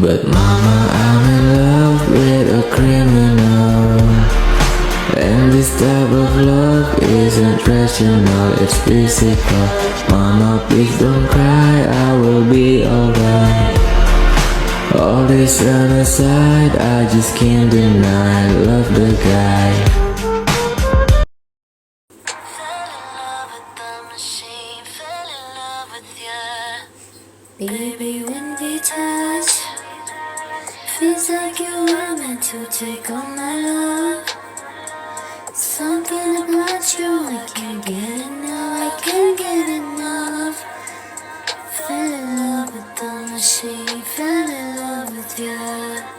But mama, I'm in love with a criminal, and this type of love isn't rational, it's physical. Mama, please don't cry, I will be alright. All this on aside, I just can't deny, love the guy. Baby, when we touch, feels like you were meant to take all my love. Something about you, I can't get enough, I can't get enough. Fell in love with the machine, fell in love with you.